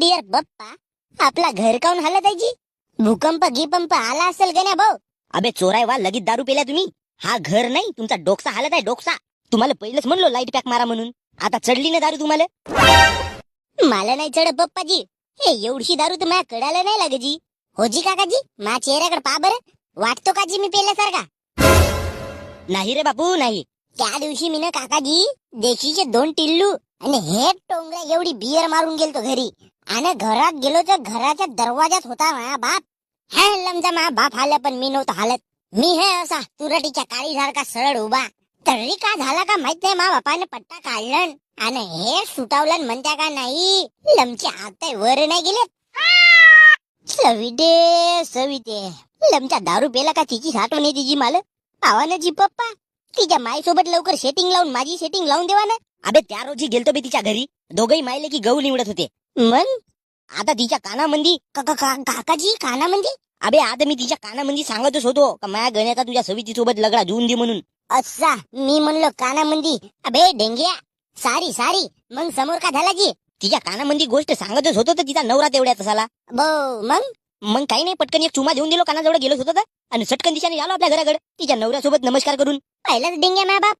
Dear Bappa, आपला घर काऊन हालत आहे जी? भूकंप गिपंप आला असेल का नाही भाऊ? अबे चोराय वा, लगीत दारू पेल्या तुम्ही. हा घर नाही, तुमचा डोकसा हालत आहे, डोकसा. तुम्हाला पहिलेच म्हणलो लाईट पॅक मारा म्हणून. आता चढली ना दारू तुम्हाला? मला नाही चढ पप्पाजी. हे एवढी दारू तर माझ्या कडाला नाही लागे जी. हो जी काकाजी, माझ्या चेहऱ्याकडे पहा बरं. वाटतो का जी मी पेल्यासारखा? नाही रे बापू, नाही. त्या दिवशी मी ना काकाजी देशीचे 2 टिल्लू आणि हे टोंगऱ्या एवढी बियर मारून गेलतो घरी. आणि घरात गेलो तर घराच्या दरवाजात होता माझा बाप. हा लमजा माझा बाप हाल्या, पण मी नव्हतो हालत. मी हे असा तुरटीच्या काळीसारखा सरळ उभा. तरी का झाला का माहित नाही, मा बापाने पट्टा काढलं आणि हे सुटावलं म्हणत्या का नाही, लमचे हात वर नाही गेले. सविते सविते, लमच्या दारू पेला का तिची साठवण येते जी मला. आवाना जी पप्पा, तिच्या माईसोबत लवकर सेटिंग लावून माझी सेटिंग लावून देवा ना. अबे त्या रोजी गेलतो बे तिच्या घरी, दोघही मायले की गहू निवडत होते. मग आता तिच्या कानामंदी काकाजी कानामध्ये? अबे आता मी तिच्या कानामंदी सांगतच होतो का माझ्या गण्याचा तुझ्या सविती सोबत लगडा देऊन दे म्हणून. असा मी म्हणलो कानामंदी. अबे डेंग्या, सारी सारी. मग समोर का झाला जी? तिच्या कानामंदी गोष्ट सांगतच होतो तर तिचा नवरा तेवढ्यात झाला. मग काही नाही, पटकन एक चुमा देऊन दिलो कानाजवळ गेलो होतो तर, आणि सटकन दिशाने आलो आपल्या घराकडे तिच्या नवऱ्यासोबत नमस्कार करून. पहिलाच डेंग्या माझा बाप.